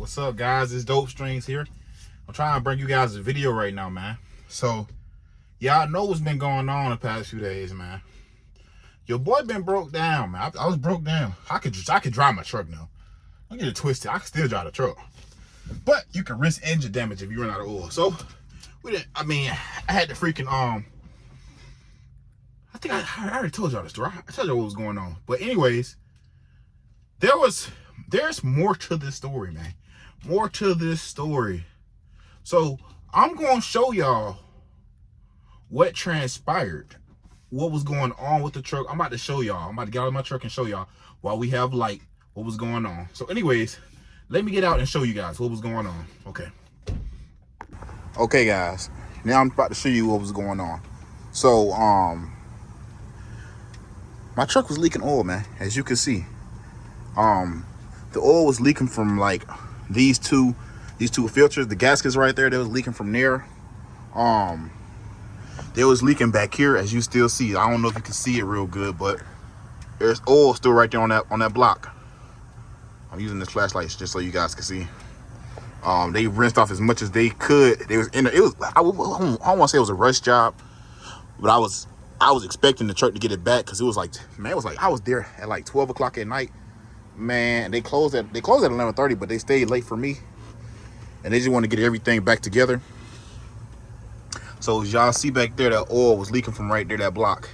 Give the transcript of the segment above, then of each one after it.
What's up, guys? It's Dope Strings here. I'm trying to bring you guys a video right now, man. So, y'all know what's been going on the past few days, man. Your boy been broke down, man. I was broke down. I could drive my truck now. Don't get it twisted. I can still drive the truck, but you can risk engine damage if you run out of oil. So, I had the freaking I think I already told y'all the story. I told y'all what was going on. But anyways, there's more to this story, man. More to this story. So I'm going to show y'all what transpired, what was going on with the truck. I'm about to show y'all. I'm about to get out of my truck and show y'all while we have light what was going on. So anyways, let me get out and show you guys what was going on. Okay, guys. Now I'm about to show you what was going on. So, my truck was leaking oil, man, as you can see. The oil was leaking from like these two filters, the gaskets right there. They was leaking from there. They was leaking back here, as you still see. I don't know if you can see it real good, but there's oil still right there on that block. I'm using this flashlight just so you guys can see. They rinsed off as much as they could. They was in there. I don't want to say it was a rush job, but I was expecting the truck to get it back, because it was like I was there at like 12 o'clock at night. Man, they closed at 11:30, but they stayed late for me, and they just want to get everything back together. So as y'all see back there, that oil was leaking from right there, that block.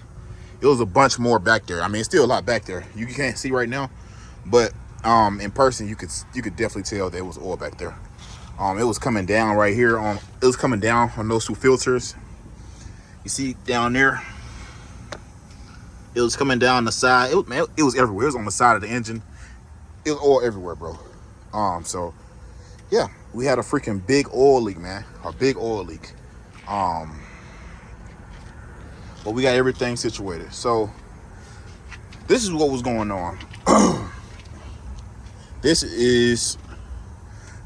It was a bunch more back there. I mean, it's still a lot back there. You can't see right now, but in person you could definitely tell there was oil back there. It was coming down right here it was coming down on those two filters. You see down there, it was coming down the side. It was everywhere. It was on the side of the engine. It was oil everywhere, bro. So yeah, we had a freaking big oil leak, man. A big oil leak. But we got everything situated. So this is what was going on. This is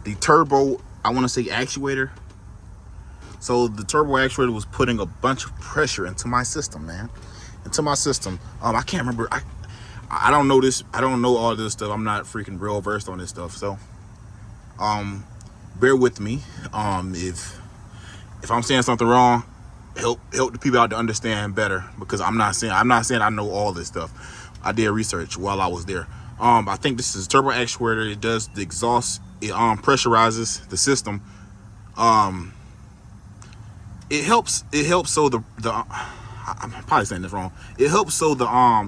the turbo, I want to say, actuator. So the turbo actuator was putting a bunch of pressure into my system, man. Into my system. I can't remember. I don't know this. I don't know all this stuff. I'm not freaking real versed on this stuff. So, bear with me. If I'm saying something wrong, help the people out to understand better, because I'm not saying I know all this stuff. I did research while I was there. I think this is a turbo actuator. It does the exhaust. It pressurizes the system. It helps so the I'm probably saying this wrong. It helps so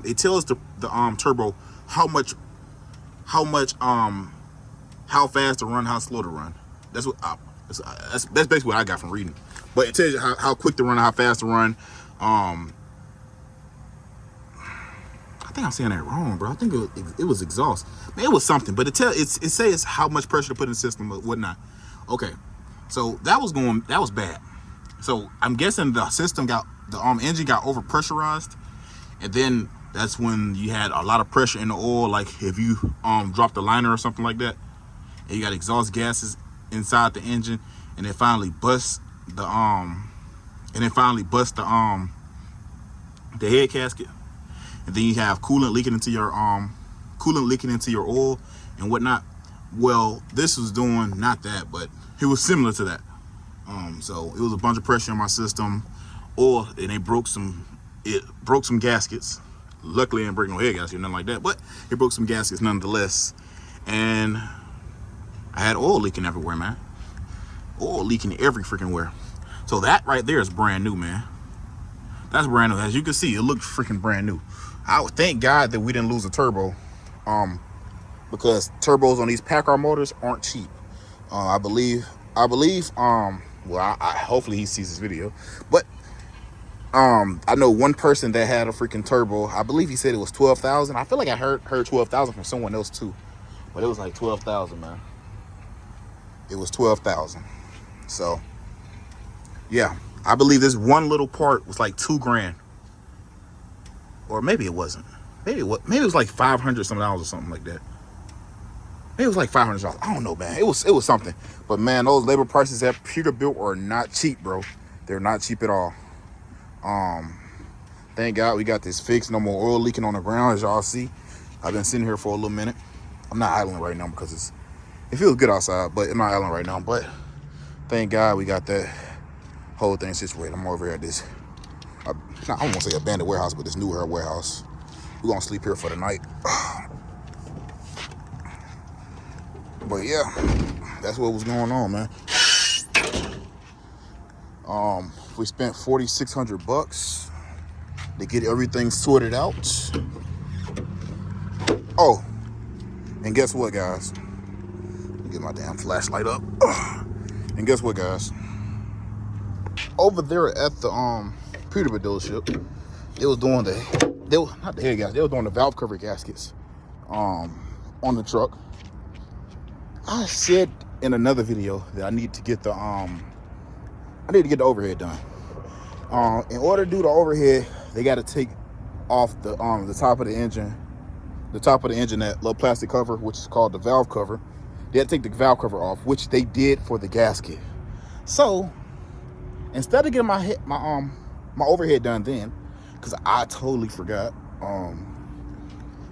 it tells the turbo how fast to run, how slow to run. That's basically what I got from reading. But it tells you how quick to run, how fast to run. I think I'm saying that wrong, bro. I think it was exhaust. Man, it was something, but it says how much pressure to put in the system or whatnot. Okay, so that was bad. So I'm guessing the engine got over pressurized, and then that's when you had a lot of pressure in the oil. Like if you dropped a liner or something like that, and you got exhaust gases inside the engine, and it finally busts the head gasket, and then you have coolant leaking into your oil and whatnot. Well, this was doing not that, but it was similar to that. So it was a bunch of pressure in my system, and it broke some gaskets. Luckily, it didn't break no head gasket or nothing like that, but it broke some gaskets nonetheless. And I had oil leaking everywhere, man. Oil leaking every freaking where. So that right there is brand new, man. That's brand new. As you can see, it looked freaking brand new. I would thank God that we didn't lose a turbo, because turbos on these PACCAR motors aren't cheap. I believe. Well, hopefully he sees this video, but I know one person that had a freaking turbo. I believe he said it was 12,000. I feel like I heard 12,000 from someone else too, but it was like 12,000, man. It was 12,000. So yeah, I believe this one little part was like $2,000, or maybe it wasn't. Maybe it was like $500 some dollars or something like that. Maybe it was like $500. I don't know, man. It was something. But man, those labor prices at Peterbilt are not cheap, bro. They're not cheap at all. Thank God we got this fixed. No more oil leaking on the ground, as y'all see. I've been sitting here for a little minute. I'm not idling right now because it's It feels good outside, but I'm not island right now. But thank God we got that whole thing situated. I'm over here at this, I don't want to say abandoned warehouse, but this new warehouse. We're gonna sleep here for the night. But yeah, that's what was going on, man. We spent $4,600 to get everything sorted out. Oh, and guess what, guys? Let me get my damn flashlight up. And guess what, guys? Over there at the Peterbilt dealership, they was doing they were doing the valve cover gaskets on the truck. I said in another video that I need to get the overhead done. In order to do the overhead, they got to take off the top of the engine, that little plastic cover, which is called the valve cover. They had to take the valve cover off, which they did for the gasket. So instead of getting my overhead done then, because I totally forgot.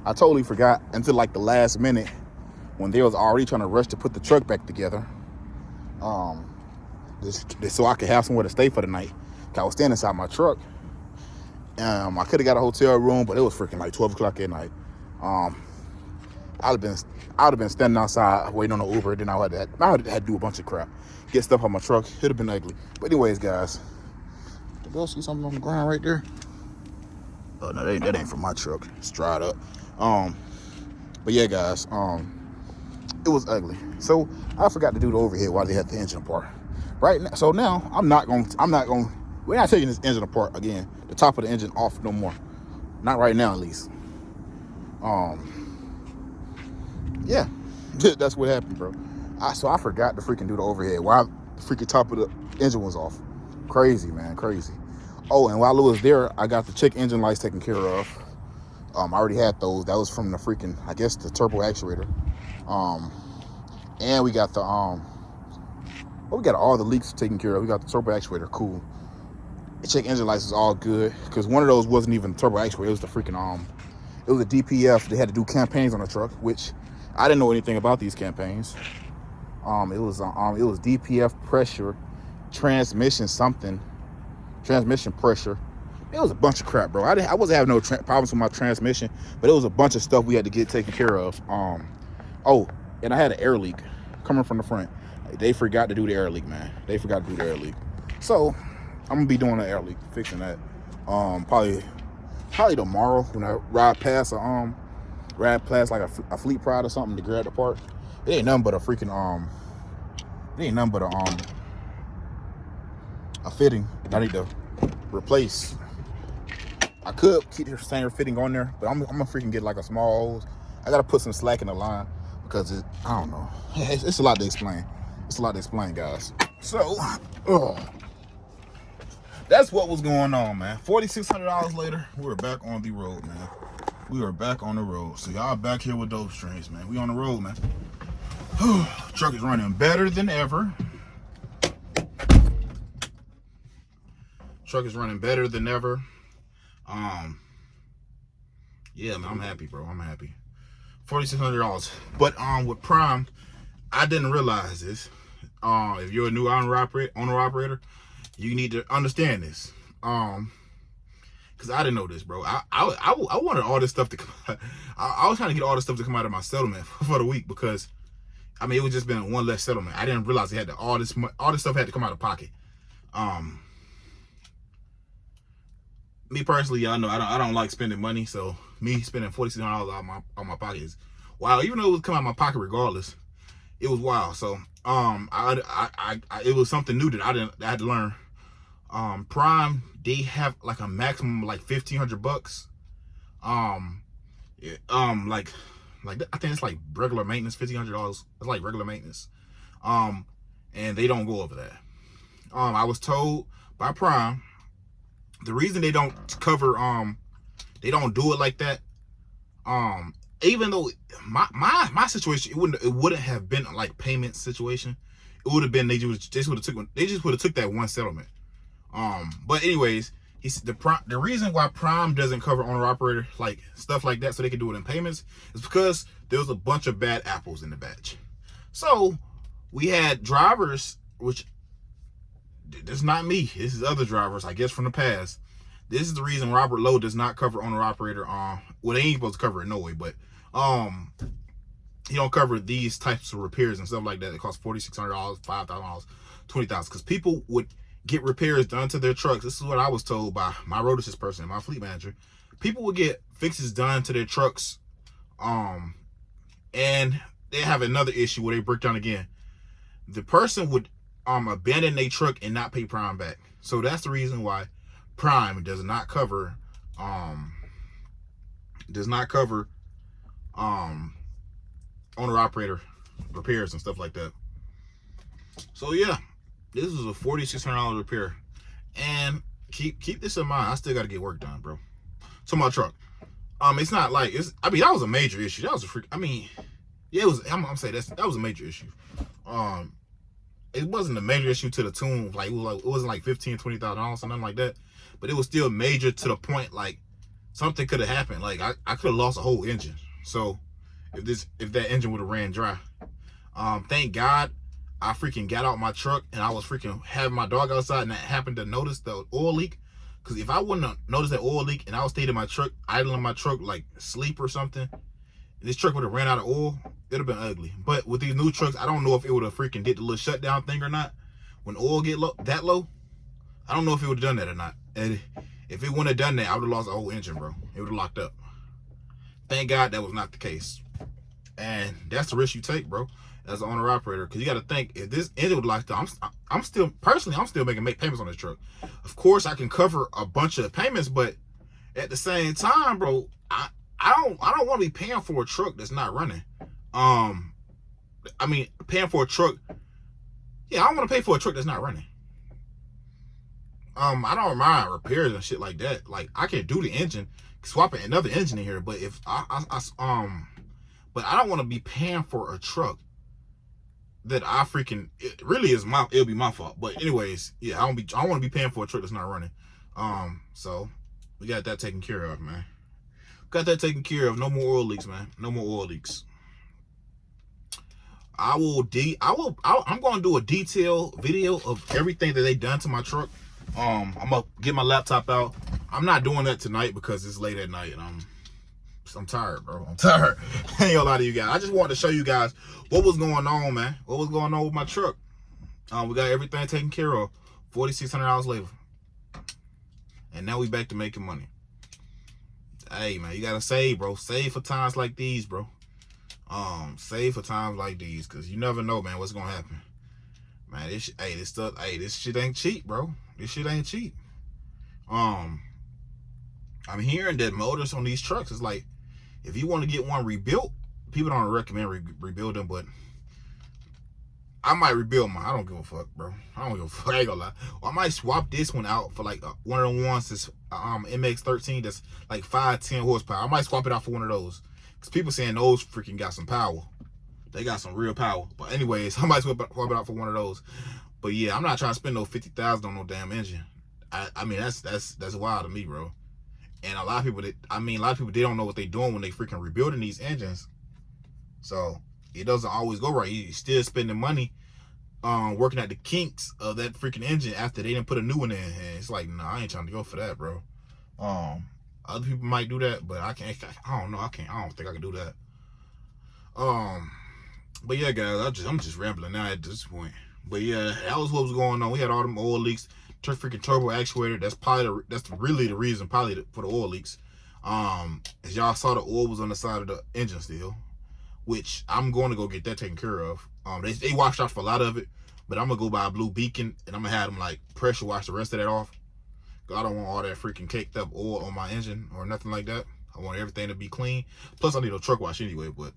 Until like the last minute when they was already trying to rush to put the truck back together. So I could have somewhere to stay for the night. I was staying inside my truck. I could have got a hotel room, but it was freaking like 12 o'clock at night. I'd have been standing outside waiting on the Uber. Then I would have had to do a bunch of crap, get stuff on my truck. It'd have been ugly. But anyways, guys, did y'all see something on the ground right there? Oh no, that ain't from my truck. It's dried up. But yeah, guys, it was ugly. So I forgot to do the overhead while they had the engine apart. Right now, so now we're not taking this engine apart again. The top of the engine off no more. Not right now, at least. Yeah, that's what happened, bro. So I forgot to freaking do the overhead while the freaking top of the engine was off. Crazy, man, crazy. Oh, and while it was there, I got the check engine lights taken care of. I already had those. That was from the freaking, I guess, the turbo actuator. And we got the we got all the leaks taken care of. We got the turbo actuator, cool. The check engine lights was all good because one of those wasn't even the turbo actuator. It was the freaking it was a DPF. They had to do campaigns on the truck, which I didn't know anything about these campaigns. It was DPF pressure, transmission pressure. It was a bunch of crap, bro. I wasn't having no problems with my transmission, but it was a bunch of stuff we had to get taken care of. Oh, and I had an air leak coming from the front. They forgot to do the air leak, man. They forgot to do the air leak. So I'm gonna be doing the air leak, fixing that. Probably tomorrow when I ride past like a Fleet Pride or something to grab the part. It ain't nothing but a freaking a fitting that I need to replace. I could keep the same fitting on there, but I'm gonna freaking get like a small hose. I gotta put some slack in the line because I don't know. It's a lot to explain. It's a lot to explain, guys. So, that's what was going on, man. $4,600 later, we're back on the road, man. We are back on the road. So y'all back here with Dope Streams, man. We on the road, man. Truck is running better than ever. Truck is running better than ever. Yeah, man, I'm happy, bro. I'm happy. $4,600. But with Prime, I didn't realize this. If you're a new owner operator, you need to understand this. Because I didn't know this, bro. I wanted all this stuff to come. I was trying to get all this stuff to come out of my settlement for the week because, I mean, it was just been one less settlement. I didn't realize they had all this stuff had to come out of pocket. Me personally, y'all know I don't like spending money, so me spending $4,600 out of my pocket is wow. Even though it was coming out of my pocket regardless, it was wild. So it was something new that I had to learn. Prime, they have like a maximum like $1,500. Like I think it's like regular maintenance, $1,500. It's like regular maintenance. And they don't go over that. I was told by Prime the reason they don't cover they don't do it like that. Even though my situation, it wouldn't have been like payment situation. It would have been they just would have took that one settlement. But anyways, the reason why Prime doesn't cover owner operator like stuff like that so they can do it in payments is because there was a bunch of bad apples in the batch. So we had drivers, which this is not me. This is other drivers, I guess, from the past. This is the reason Robert Lowe does not cover owner operator. Well, they ain't supposed to cover it no way, but he don't cover these types of repairs and stuff like that. It costs $4,600, $5,000, $20,000, because people would get repairs done to their trucks. This is what I was told by my road assist person, my fleet manager. People would get fixes done to their trucks, and they have another issue where they break down again. The person would abandon their truck and not pay Prime back. So that's the reason why Prime does not cover owner operator repairs and stuff like that. So yeah, this is a $4,600 repair, and keep this in mind. I still got to get work done, bro. So my truck, it's not like it's. I mean, that was a major issue. That was a freak. I mean, yeah, it was. I'm saying that was a major issue. It wasn't a major issue to the tune like it wasn't like $15,000, $20,000 or something like that, but it was still major to the point like something could have happened. Like I could have lost a whole engine. So if that engine would have ran dry, thank God I freaking got out my truck and I was freaking having my dog outside and I happened to notice the oil leak. Because if I wouldn't have noticed that oil leak and I was staying in my truck, idling my truck like sleep or something, this truck would have ran out of oil, it'd have been ugly. But with these new trucks, I don't know if it would have freaking did the little shutdown thing or not. When oil get that low, I don't know if it would have done that or not. And if it wouldn't have done that, I would have lost the whole engine, bro. It would have locked up. Thank God that was not the case. And that's the risk you take, bro, as an owner operator. Because you got to think, if this engine would lock up, I'm still making payments on this truck. Of course, I can cover a bunch of payments, but at the same time, bro, I don't want to be paying for a truck that's not running. I mean, paying for a truck. Yeah, I don't want to pay for a truck that's not running. I don't mind repairs and shit like that. Like I can do the engine, swapping another engine in here. But if but I don't want to be paying for a truck that I freaking. It'll be my fault. But anyways, yeah, I don't want to be paying for a truck that's not running. So we got that taken care of, man. Got that taken care of. No more oil leaks, man. No more oil leaks. I'm going to do a detailed video of everything that they done to my truck. I'm gonna get my laptop out. I'm not doing that tonight because it's late at night and I'm tired, bro. I'm tired. I ain't gonna lie to you guys. I just wanted to show you guys what was going on, man. What was going on with my truck. We got everything taken care of. $4,600 later. And now we back to making money. Hey, man, you gotta save, bro. Save for times like these, bro. Save for times like these, cause you never know, man, what's gonna happen. Man, this shit ain't cheap, bro. This shit ain't cheap. I'm hearing that motors on these trucks is like, if you want to get one rebuilt, people don't recommend rebuilding, but I might rebuild mine. I don't give a fuck, bro. I don't give a fuck. I ain't gonna lie. Or I might swap this one out for like one of the ones that's MX-13 that's like 5-10 horsepower. I might swap it out for one of those. Because people saying those freaking got some power. They got some real power. But anyways, I might swap it out for one of those. But yeah, I'm not trying to spend no $50,000 on no damn engine. I mean, that's wild to me, bro. And a lot of people, they don't know what they're doing when they freaking rebuilding these engines. So it doesn't always go right. You're still spending money working at the kinks of that freaking engine after they didn't put a new one in. And it's like, nah, I ain't trying to go for that, bro. Other people might do that, but I can't. I don't know. I don't think I can do that. But yeah, guys, I'm just rambling now at this point. But yeah, that was what was going on. We had all them oil leaks. Freaking turbo actuator. That's really the reason for the oil leaks. As y'all saw, the oil was on the side of the engine still, which I'm going to go get that taken care of. They washed off a lot of it, but I'm gonna go buy a Blue Beacon and I'm gonna have them like pressure wash the rest of that off. I don't want all that freaking caked up oil on my engine or nothing like that. I want everything to be clean. Plus, I need a truck wash anyway, but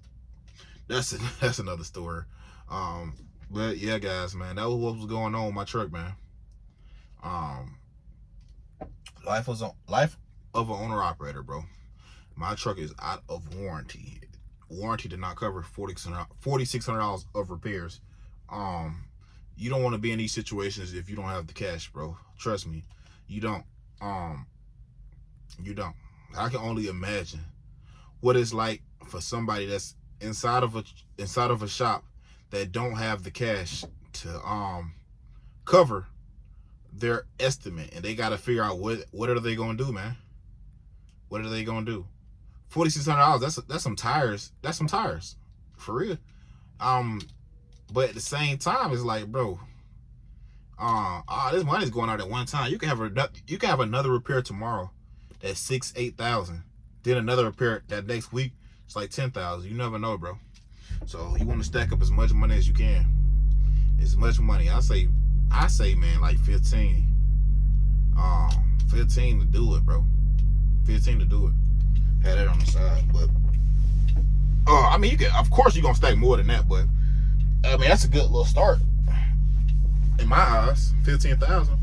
that's another story. But yeah, guys, man, that was what was going on with my truck, man. Life of an owner operator, bro. My truck is out of warranty. Warranty did not cover $4,600 of repairs. You don't want to be in these situations if you don't have the cash, bro. Trust me, you don't. You don't. I can only imagine what it's like for somebody that's inside of a shop that don't have the cash to cover their estimate, and they got to figure out what are they gonna do, man. What are they gonna do? $4,600. That's some tires. That's some tires, for real. But at the same time, it's like, bro, this money's going out at one time. You can have another repair tomorrow that's 6,000-8,000. Then another repair that next week, it's like 10,000. You never know, bro. So you want to stack up as much money as you can. As much money. I say, man, like 15. 15 to do it, bro. 15 to do it. Had that on the side, but I mean, of course you're gonna stack more than that, but I mean, that's a good little start in my eyes. 15,000.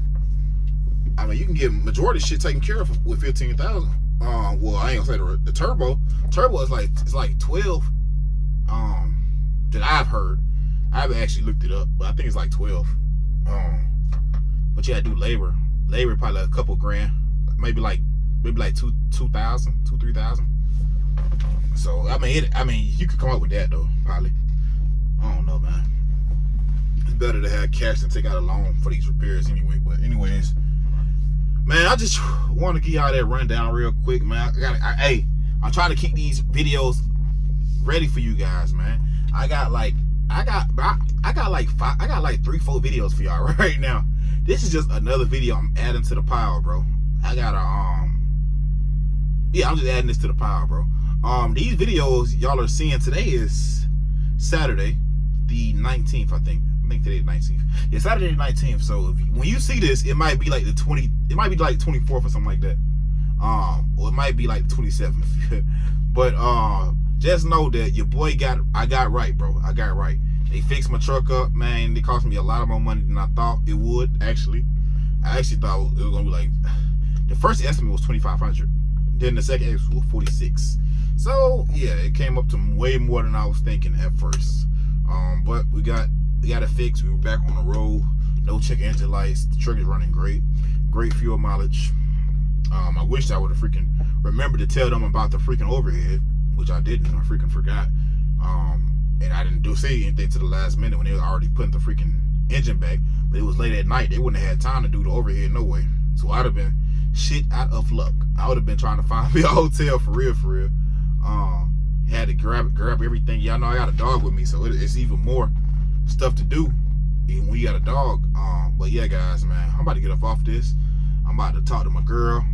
I mean, you can get majority shit taken care of with 15,000. Well, I ain't gonna say the turbo. Turbo is like 12. That I've heard. I haven't actually looked it up, but I think it's like 12. But you gotta do labor. Labor probably like a couple grand, maybe like 2,000, 3,000. So I mean, you could come up with that though, probably. I don't know, man. It's better to have cash than take out a loan for these repairs anyway. But anyways, man, I just want to give y'all that rundown real quick, man. I'm trying to keep these videos ready for you guys, man. I got like 3-4 videos for y'all right now. This is just another video I'm adding to the pile, bro. I got I'm just adding this to the pile, bro. These videos y'all are seeing today is Saturday, the 19th, I think. I think today the 19th. Yeah, Saturday the 19th. So when you see this, it might be like the 24th or something like that. Or it might be like the 27th. But just know that your boy I got right, bro. I got right. They fixed my truck up, man. It cost me a lot more money than I thought it would, actually. I actually thought it was gonna be like, the first estimate was $2,500. Then the second estimate was $46. So yeah, it came up to way more than I was thinking at first. But we got it fixed. We were back on the road. No check engine lights. The truck is running great. Great fuel mileage. I wish I would have freaking remembered to tell them about the freaking overhead, which I didn't. I freaking forgot. And I didn't say anything to the last minute when they were already putting the freaking engine back. But it was late at night. They wouldn't have had time to do the overhead no way. So I'd have been shit out of luck. I would have been trying to find me a hotel for real. Had to grab everything. Y'all know I got a dog with me, so it's even more stuff to do when you got a dog. But yeah, guys, man, I'm about to get up off this. I'm about to talk to my girl.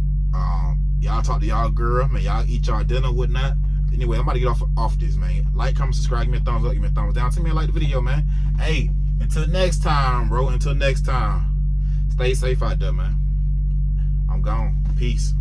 Y'all talk to y'all girl, man. Y'all eat y'all dinner, whatnot. Anyway, I'm about to get off this, man. Like, comment, subscribe, give me a thumbs up, give me a thumbs down. Tell me to like the video, man. Hey, until next time, bro. Until next time. Stay safe out there, man. I'm gone. Peace.